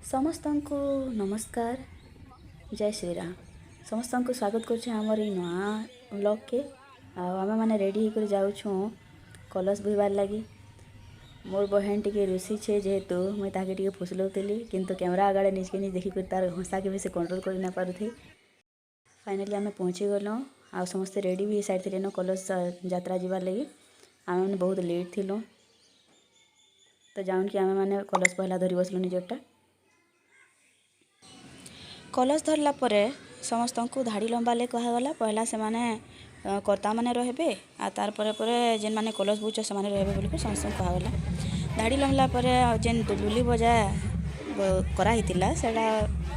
ସମସ୍ତଙ୍କୁ ନମସ୍କାର। ଜୟ ଶ୍ରୀରାମ। ସମସ୍ତଙ୍କୁ ସ୍ୱାଗତ କରୁଛେ ଆମର ଏଇ ନୂଆ ବ୍ଲଗ୍କେ। ଆଉ ଆମେମାନେ ରେଡ଼ି ହେଇକରି ଯାଉଛୁଁ କଲସ ବୁହିବାର୍ ଲାଗି। ମୋର ବହେନ ଟିକେ ରୁଷିଛେ ଯେହେତୁ ମୁଇଁ ତାକେ ଟିକେ ଫୁସଲଉଥିଲି, କିନ୍ତୁ କ୍ୟାମେରା ଆଗରେ ନିଜକେ ନିଜେ ଦେଖିକରି ତାର ହସାକେ ବି ସେ କଣ୍ଟ୍ରୋଲ କରି ନା ପାରୁଥି। ଫାଇନାଲି ଆମେ ପହଞ୍ଚି ଗଲୁଁ ଆଉ ସମସ୍ତେ ରେଡ଼ି ବି ହେଇସାରିଥିଲେନ କଲସ ଯାତ୍ରା ଯିବାର୍ ଲାଗି। ଆମେମାନେ ବହୁତ ଲେଟ୍ ଥିଲୁଁ, ତ ଯାଉଁକି ଆମେମାନେ କଲସ ପହଲା ଧରି ବସିଲୁ ନିଜରଟା। କଲସ ଧରଲା ପରେ ସମସ୍ତଙ୍କୁ ଧାଡ଼ି ଲମ୍ବାଲେ କୁହାଗଲା। ପହଲା ସେମାନେ କର୍ତ୍ତାମାନେ ରହିବେ ଆଉ ତାର ପରେ ଯେନ୍ମାନେ କଲସ ବୁଛ ସେମାନେ ରହିବେ ବୋଲିକି ସମସ୍ତଙ୍କୁ କୁହାଗଲା। ଧାଡ଼ି ଲମ୍ବଲା ପରେ ଯେନ୍ ଦୁଲୁଲି ବଜା କରାହେଇଥିଲା ସେଟା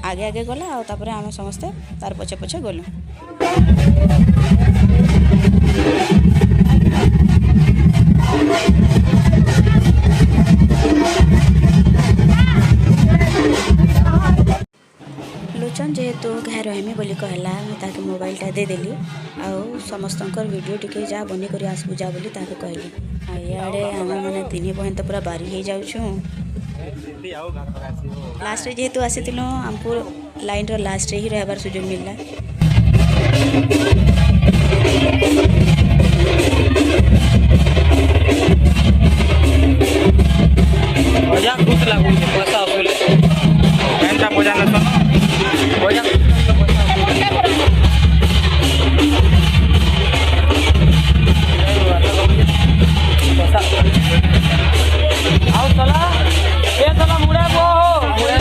ଆଗେ ଆଗେ ଗଲା ଆଉ ତାପରେ ଆମେ ସମସ୍ତେ ତାର ପଛେ ପଛେ ଗଲୁ। लोचन जेहेतु घाय रहमी बोली कहला, मैं ताके मोबाइलटा देदेली आउ समस्तंकर वीडियो टिके जा बनी करी आसबु जा बोली ताके कहली। इयाड़े आमे माने तीनी बहन तो पूरा बारी हो जाउछु। लास्ट रे जेहेतु आसीतिलो हमको लाइन रो लास्ट रे ही रहबार सुजोग मिलला। मजा खुश लागू पैसा बोले घंटा मजा न सुनो मजा आओ चला ये चला मुड़े वो मुड़े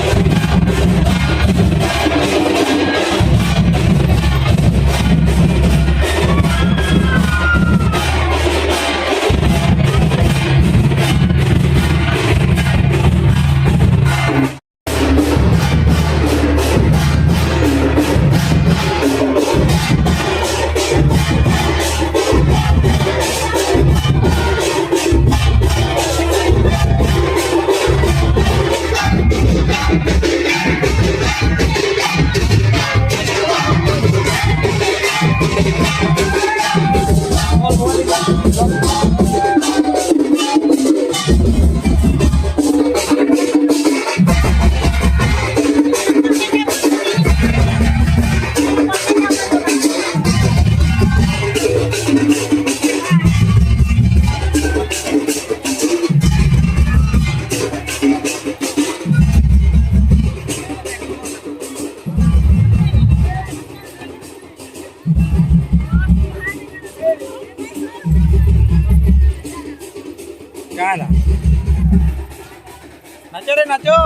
Gana. Nacho re nacho.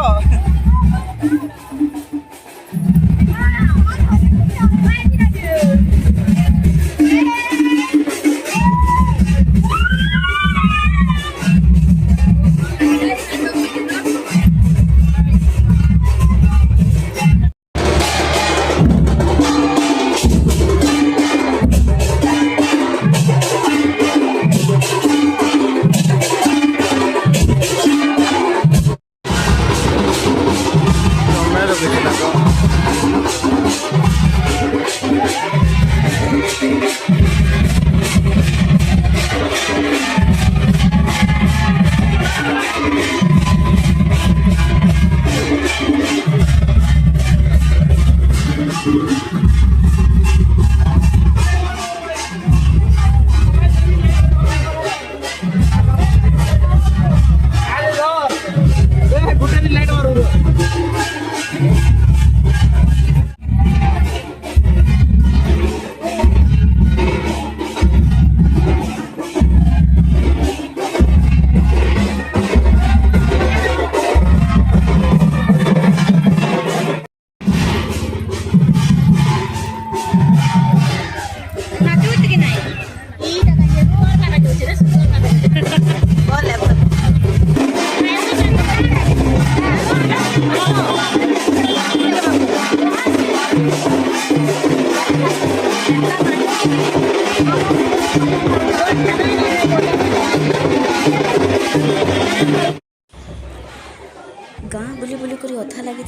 गाँ बुली बुली करी अथा लगी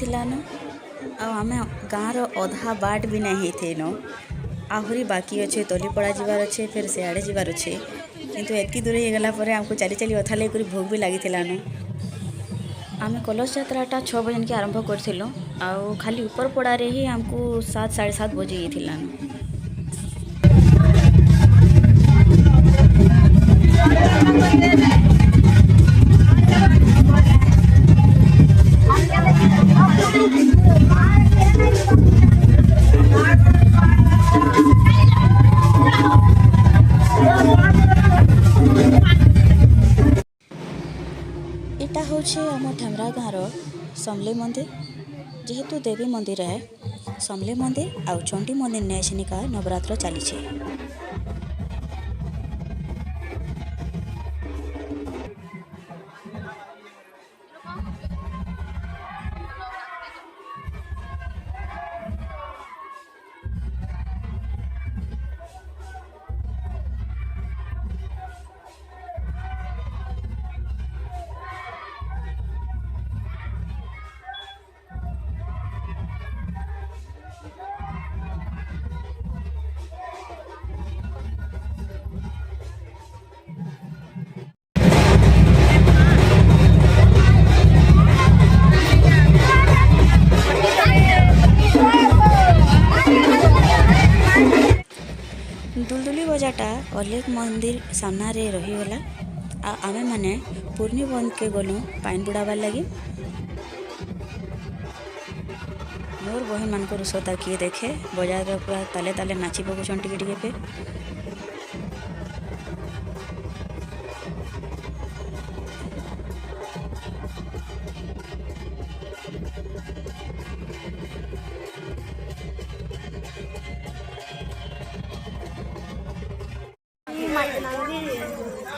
आम गाँर अधा बाट भी नहीं थे आहरी बाकी अच्छे तलीपड़ा जीवार अच्छे फिर सियाड़े जीवार अच्छे किंतु एतकी दूर हो गला आमको चली चली अथा लगी भोग भी लगी आमे कलश यात्राटा 6 बजे के आरंभ करथिलु आउ खाली ऊपर पड़ारे ही हमको 7 7:30 बजे येथिला। एटा होछे आम ठेमरा गाँर समलेई मंदिर। जेहेतु देवी मंदिर है समलेई मंदिर आउ चंडी मंदिर ने एछिनिका नवरात्र चलीछे। दुलदुली बजाटा अलेख मंदिर सामना रे रहीगला। आमे माने पूर्णी बंद के गलु पाइन बुड़ाबार लगी। मोर बहन मान को रुसता किए देखे बजार पूरा ताले ताले नाची पकुछन टिके टिके पे।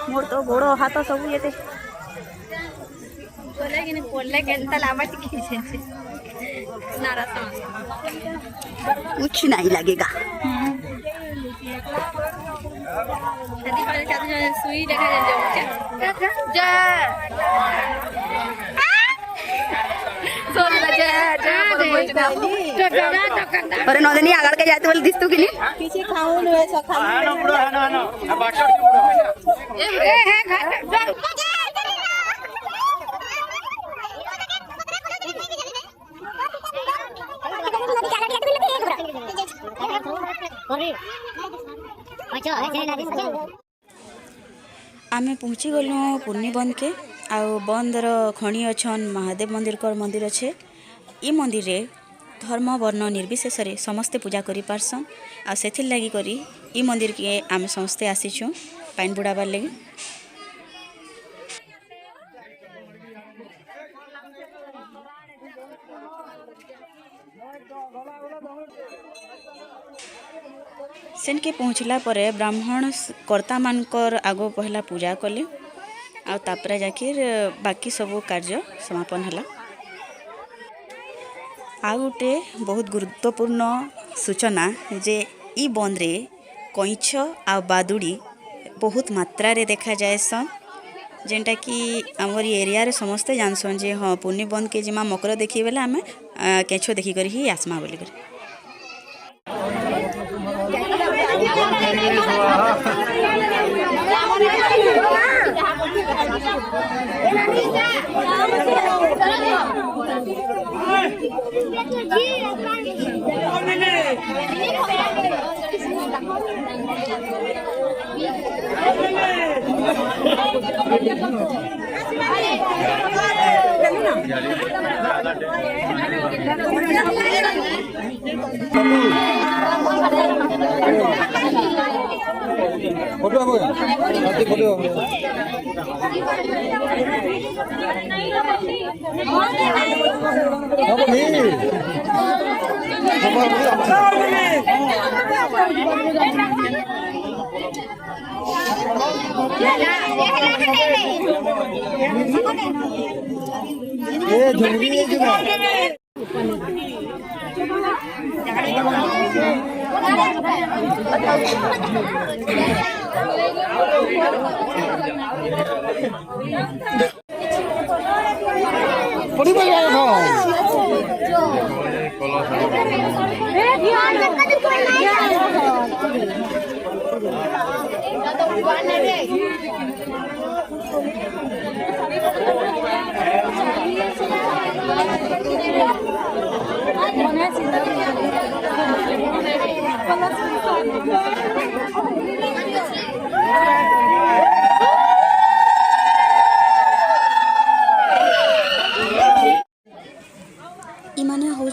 मोर तो गोड़ो हाथ सब ये कुछ नहीं लगेगा। अरे नौदनी आगड़ के जाते बोले दिस तू कि नहीं पीछे खाऊन है सखा आमे पहुँची गलु पूर्णी बंद के आउ बंदर खणी अच्छन महादेव मंदिर अच्छे। ई मंदिर रे धर्म वर्ण निर्विशेष रे समस्ते पूजा करि पारसन आ सेथिर लागि करी ई मंदिर के आमे समस्ते आसीछु पाइन बुड़ाबार लगी। सेन के पहुँचला परे ब्राह्मण कर्ता मानकर आगो पहला पूजा कले आ तापरे जाकिर बाकी सब कार्य समापन हला। आ गोटे बहुत गुरुत्वपूर्ण सूचना जे ई बंद रे कईछ आ बादुड़ी बहुत मात्रा रे देखा जाए सन जेनटा कि आमर एरिया रे समस्ते जानसन जे हाँ पूर्णी बंद के जिमा मकर देखी बेले आमे केछो देखी कर ही आसमा बोली कर।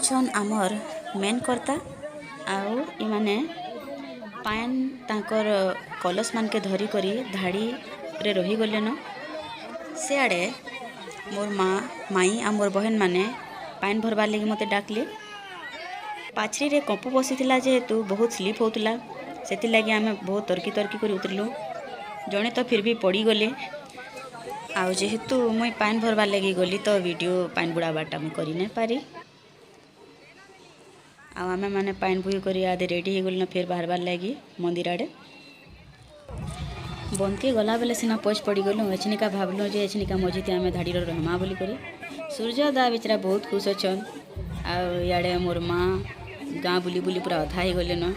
हौछन आमर मेन कर्ता आउ इमाने पान तांकर कलश मान के धरी करी धाड़ी रे रही गलेन। सियाड़े मोर माई आ मोर बहन माने पान भरबार लगी मते डाकले। पाछरी रे कंपु बसीथिला जेहेतु बहुत स्लिप होतला सेति लगी आमे बहुत तर्की तर्की कर उतरलु। जणे तो फिर भी पड़ी गले आउ जेहेतु मुई पान भरबार लगी गली तो वीडियो पान बुड़ाबाटा मुई करी नहीं पारी। आउ आमे माने पान बुई करी आदे रेडी हो गलु फिर बाहरबार लगी मंदिर आड़े। बंदके गला बेले सिना पछ पड़ी गलु एछनिका भाबलु जे एछनिका मजिते आमे धाड़ीर रहमा बोली करी। सूर्योदय बिचरा बहुत खुश अछन आउ याड़े मोर माँ गाँ बुली बुली पूरा अधा ही गले न।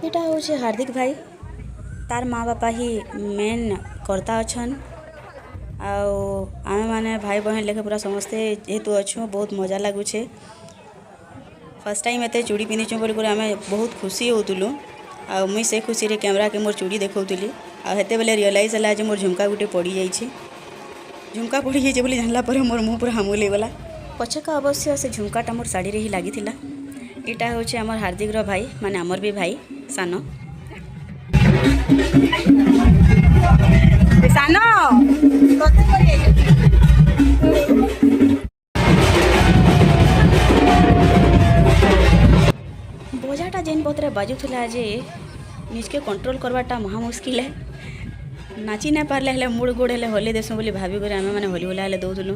एटा होचे हार्दिक भाई तार माँ बापा ही मेन कर्ता अछन आउ आमे माने भाई बहन लेखे पूरा समस्ते जेहेतु अच्छु बहुत मजा लगुचे। फर्स्ट टाइम एते चूड़ी पिंधिचु बोली करे आमे बहुत खुशी होतुलु आउ मुई से खुशी रे कैमरा के मोर चूड़ी देखौतुली आ हेते बेले रियलाइज होला जे मोर झुमका गुटे पड़ी जाइछे। झुमका पड़ी जाइछे बोली जानला पर मोर मुंह पूरा हामुले गला। पछका अवश्य से झुमकाटा मोर साड़ी रे ही लागिथिला। एटा होचे हमर हार्दिक रो भाई माने हमर भी भाई सानो सानो बजाटा जेन पत्रे बाजुला जे निजके कंट्रोल करवाटा महा मुश्किल है। नाची नहीं पार्ले हेले मुड़ गोड़ हेले होली देसु बोली भाभी करे आमे माने होली होला हेले दउतुलु।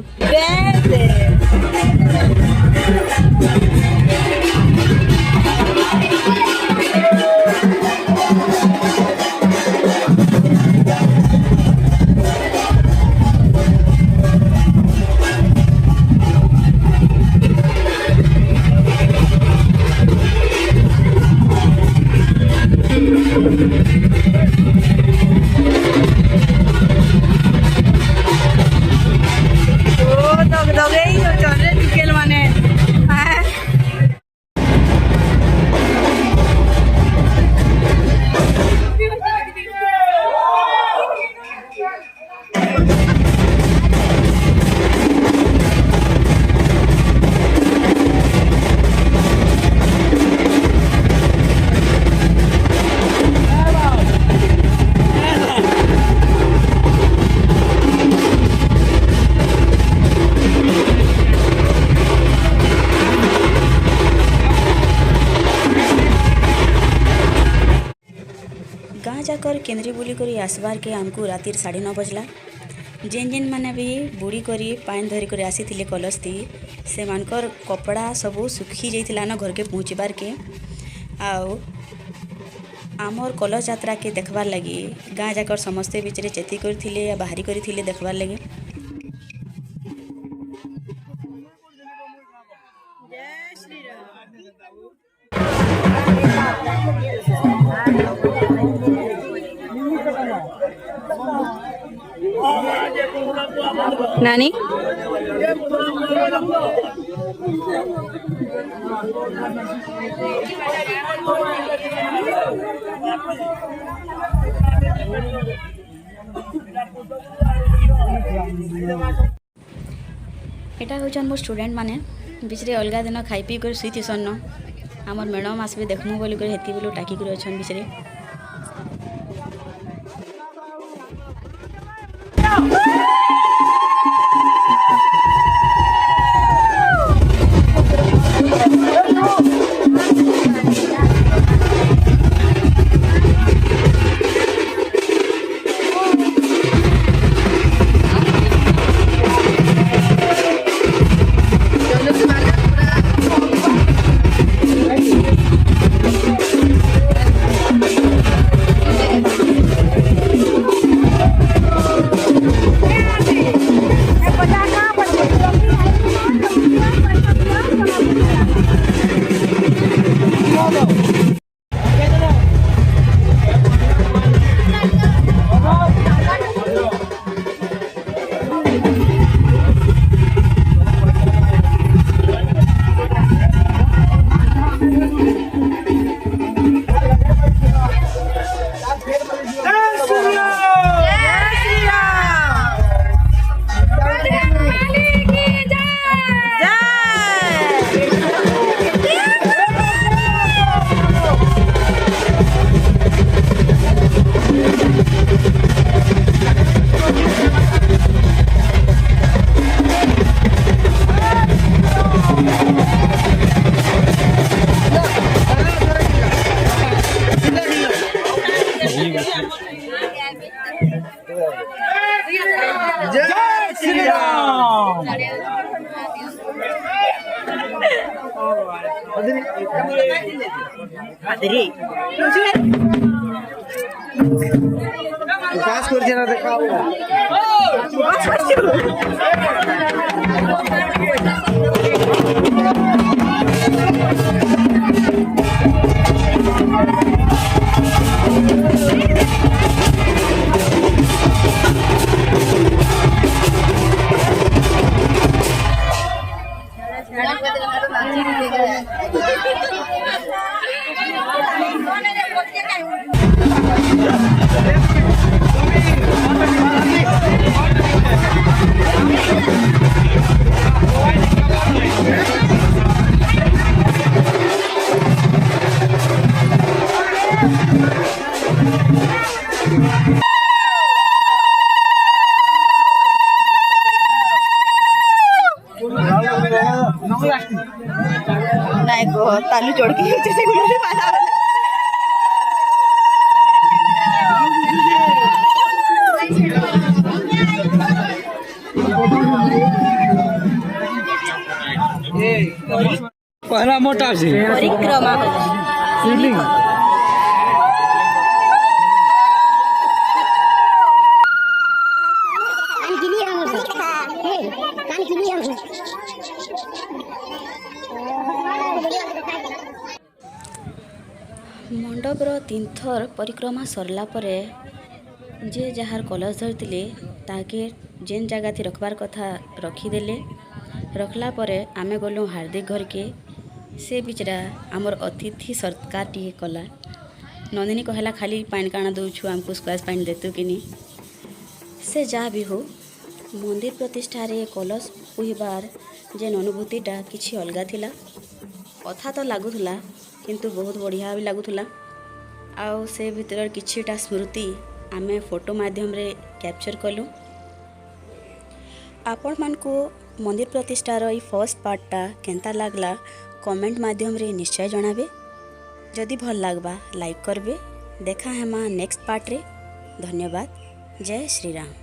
जाकर केंद्री बुली करी आसबार के आमको रातिर 9:30 बजला। जेन जेन माने भी बुड़ी करी पान धरी कर आसी थिले कलश थी से मानकर कपड़ा सबू सुखी जाइथिला न घर के पहुँचबार के। आउ आमर कलश यात्रा के देखबार लगी गाँ जाकर समस्ते बिचरे चेती करथिले या बाहरी करथिले देखबार लगी। नानी एटा होचन मोर स्टूडेंट माने बिचरे अलगा दिन खाई पी कर सुई थिसन न आमर मैडम आसबे देखमु बोली कर हेती बोलो टाकी कर अछन बिचरे। কাজ করছে না দেখাবো ନାଇଁ ଗୋ ତାଲୁ ଚଢ଼କି ହେଉଛି ସେଗୁলো ପାଲା पहला मोटा से ପରିକ୍ରମା शिवलिंग ମଣ୍ଡପର 3 ଥର ପରିକ୍ରମା ସରିଲା ପରେ ଯେ ଯାହାର କଲସ ଧରିଥିଲେ ତାକେ ଯେନ୍ ଜାଗାଥି ରଖବାର୍ କଥା ରଖିଦେଲେ। ରଖଲା ପରେ ଆମେ ଗଲୁ ହାର୍ଦିକ ଘରକେ। ସେ ବିଚରା ଆମର ଅତିଥି ସତ୍କାର ଟିକେ କଲା। ନନ୍ଦିନୀ କହିଲା ଖାଲି ପାଣି କାଣା ଦଉଛୁ ଆମକୁ ସ୍କ୍ୱାସ୍ ପାଣି ଦେତୁ କିନି। ସେ ଯାହା ବି ହଉ ମନ୍ଦିର ପ୍ରତିଷ୍ଠାରେ କଲସ ପୁହିବାର ଯେନ୍ ଅନୁଭୂତିଟା କିଛି ଅଲଗା ଥିଲା। ଅଥା ତ ଲାଗୁଥିଲା କିନ୍ତୁ ବହୁତ ବଢ଼ିଆ ବି ଲାଗୁଥିଲା। ଆଉ ସେ ଭିତରର କିଛିଟା ସ୍ମୃତି ଆମେ ଫଟୋ ମାଧ୍ୟମରେ କ୍ୟାପଚର୍ କଲୁ। ଆପଣମାନଙ୍କୁ ମନ୍ଦିର ପ୍ରତିଷ୍ଠାର ଏଇ ଫର୍ଷ୍ଟ ପାର୍ଟଟା କେନ୍ତା ଲାଗଲା କମେଣ୍ଟ ମାଧ୍ୟମରେ ନିଶ୍ଚୟ ଜଣାବେ। ଯଦି ଭଲ ଲାଗବା ଲାଇକ୍ କରିବେ। ଦେଖା ହେମା ନେକ୍ସଟ ପାର୍ଟରେ। ଧନ୍ୟବାଦ। ଜୟ ଶ୍ରୀରାମ।